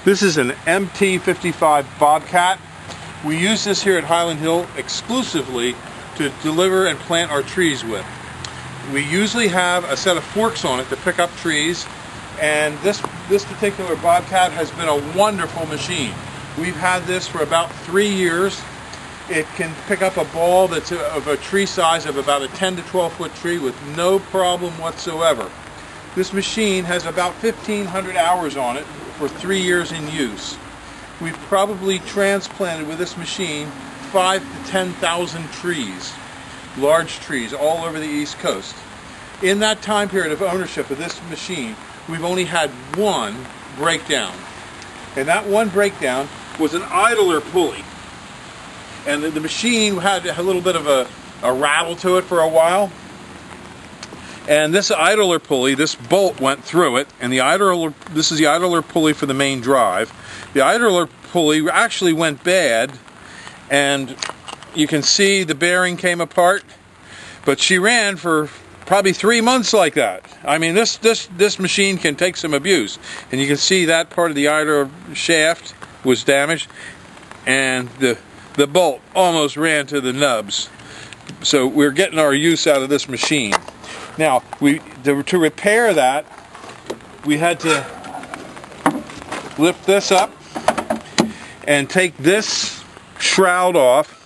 This is an MT55 Bobcat. We use this here at Highland Hill exclusively to deliver and plant our trees with. We usually have a set of forks on it to pick up trees, and this particular Bobcat has been a wonderful machine. We've had this for about 3 years. It can pick up a ball that's of a tree size of about a 10 to 12 foot tree with no problem whatsoever. This machine has about 1,500 hours on it for 3 years in use. We've probably transplanted with this machine 5,000 to 10,000 trees, large trees all over the East Coast. In that time period of ownership of this machine, we've only had one breakdown. And that one breakdown was an idler pulley. And the machine had a little bit of a rattle to it for a while. And this idler pulley, this bolt went through it, and this is the idler pulley for the main drive. The idler pulley actually went bad, and you can see the bearing came apart, but she ran for probably 3 months like that. I mean, this machine can take some abuse, and you can see that part of the idler shaft was damaged, and the bolt almost ran to the nubs. So we're getting our use out of this machine. Now, to repair that, we had to lift this up and take this shroud off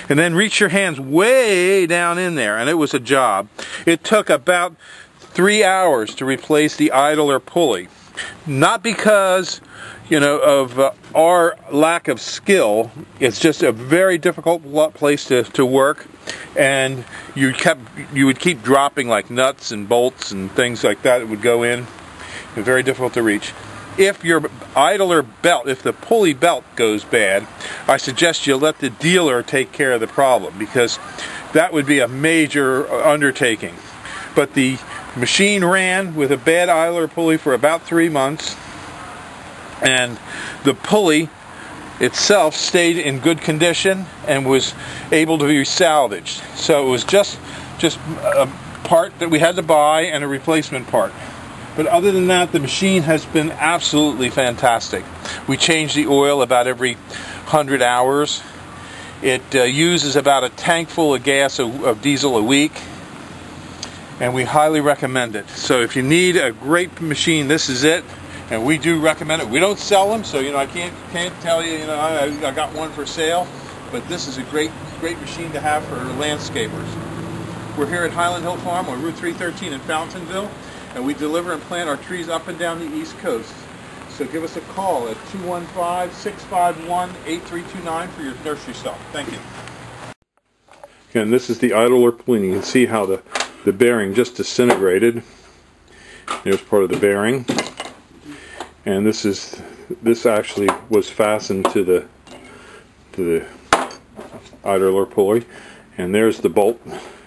and then reach your hands way down in there, and it was a job. It took about 3 hours to replace the idler pulley. Not because, you know, of our lack of skill. It's just a very difficult place to work, and you would keep dropping like nuts and bolts and things like that. It would go in. Very difficult to reach. If your idler belt, if the pulley belt goes bad, I suggest you let the dealer take care of the problem, because that would be a major undertaking. But the machine ran with a bad idler pulley for about 3 months, and the pulley itself stayed in good condition and was able to be salvaged. So it was just a part that we had to buy and a replacement part. But other than that, the machine has been absolutely fantastic. We change the oil about every 100 hours. It uses about a tank full of gas of diesel a week, and we highly recommend it. So if you need a great machine, this is it. And we do recommend it. We don't sell them, so I can't tell you, I got one for sale, but this is a great machine to have for landscapers. We're here at Highland Hill Farm on Route 313 in Fountainville, and we deliver and plant our trees up and down the East Coast. So give us a call at 215-651-8329 for your nursery stock. Thank you. And this is the idler pulley. You can see how the bearing just disintegrated. Here's part of the bearing. And this actually was fastened to the idler pulley, and there's the bolt.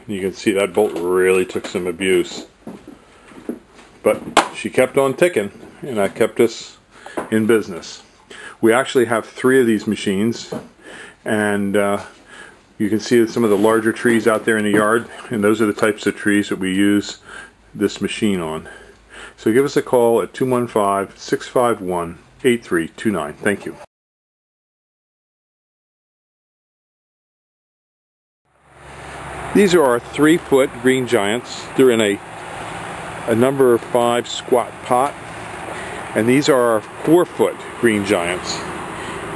You can see that bolt really took some abuse, but she kept on ticking, and that kept us in business. We actually have 3 of these machines, and you can see some of the larger trees out there in the yard, and those are the types of trees that we use this machine on. So give us a call at 215-651-8329. Thank you. These are our 3-foot green giants. They're in a number 5 squat pot. And these are our 4-foot green giants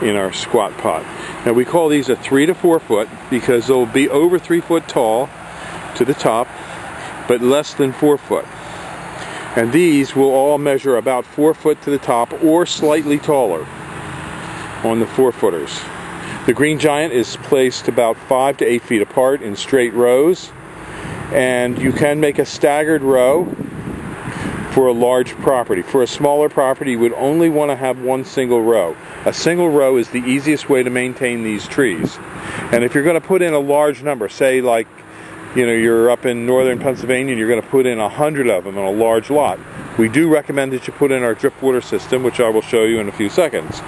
in our squat pot. Now we call these a 3 to 4 foot because they'll be over 3 foot tall to the top, but less than 4 foot. And these will all measure about 4 foot to the top or slightly taller on the 4-footers. The green giant is placed about 5 to 8 feet apart in straight rows, and you can make a staggered row for a large property. For a smaller property, you would only want to have one single row. A single row is the easiest way to maintain these trees. And if you're going to put in a large number, say like you're up in northern Pennsylvania and you're going to put in 100 of them on a large lot, we do recommend that you put in our drip water system, which I will show you in a few seconds.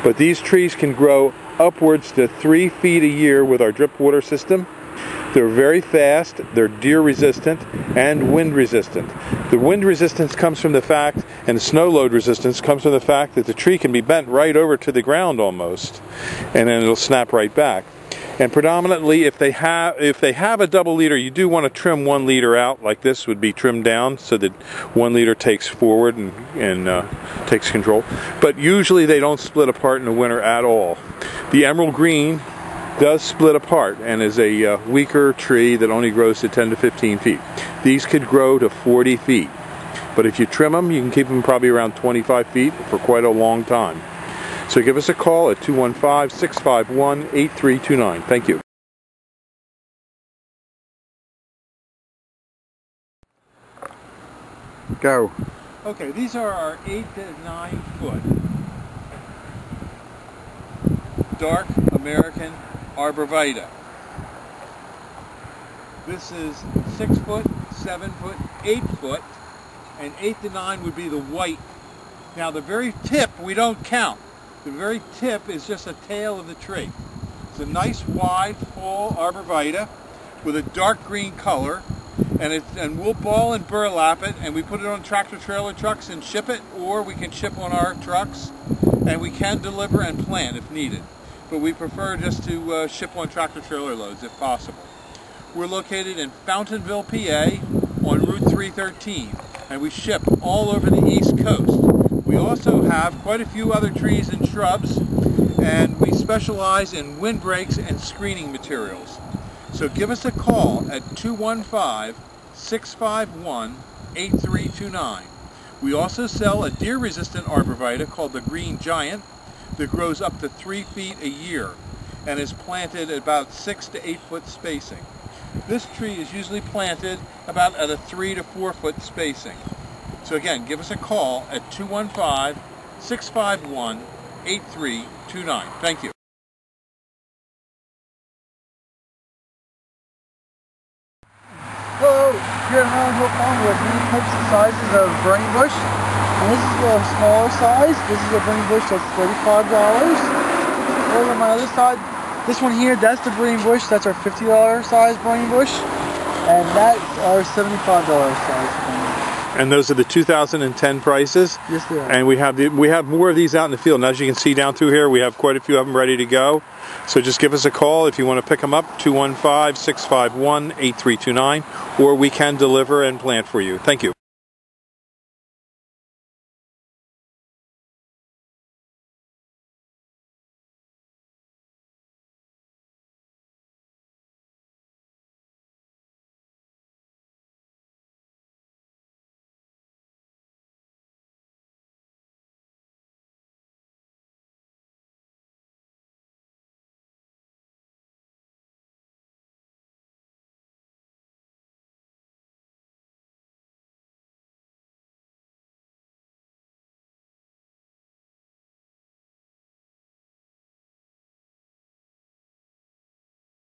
But these trees can grow upwards to 3 feet a year with our drip water system. They're very fast, they're deer resistant, and wind resistant. The wind resistance comes from the fact, and the snow load resistance comes from the fact that the tree can be bent right over to the ground almost, and then it'll snap right back. And predominantly, if they have a double leader, you do want to trim one leader out, like this would be trimmed down, so that one leader takes forward and takes control. But usually they don't split apart in the winter at all. The emerald green does split apart and is a weaker tree that only grows to 10 to 15 feet. These could grow to 40 feet. But if you trim them, you can keep them probably around 25 feet for quite a long time. So give us a call at 215-651-8329. Thank you. Go. Okay, these are our 8 to 9 foot dark American arborvitae. This is 6 foot, 7 foot, 8 foot, and 8 to 9 would be the white. Now the very tip we don't count. The very tip is just a tail of the tree. It's a nice wide full arborvitae with a dark green color, and we'll ball and burlap it, and we put it on tractor trailer trucks and ship it, or we can ship on our trucks, and we can deliver and plant if needed. But we prefer just to ship on tractor trailer loads if possible. We're located in Fountainville, PA on Route 313, and we ship all over the East Coast. We also have quite a few other trees and shrubs, and we specialize in windbreaks and screening materials. So give us a call at 215-651-8329. We also sell a deer-resistant arborvitae called the Green Giant that grows up to 3 feet a year and is planted at about 6 to 8 foot spacing. This tree is usually planted about at a 3 to 4 foot spacing. So again, give us a call at 215-651-8329. Thank you. Hello, here at Highland Hill Farm we have many types and sizes of burning bush. And this is a smaller size. This is a burning bush that's $35. Over on my other side, this one here, that's the burning bush. That's our $50 size burning bush. And that's our $75 size burning bush. And those are the 2010 prices. Yes, they are. And we have more of these out in the field. And as you can see down through here, we have quite a few of them ready to go. So just give us a call if you want to pick them up, 215-651-8329, or we can deliver and plant for you. Thank you.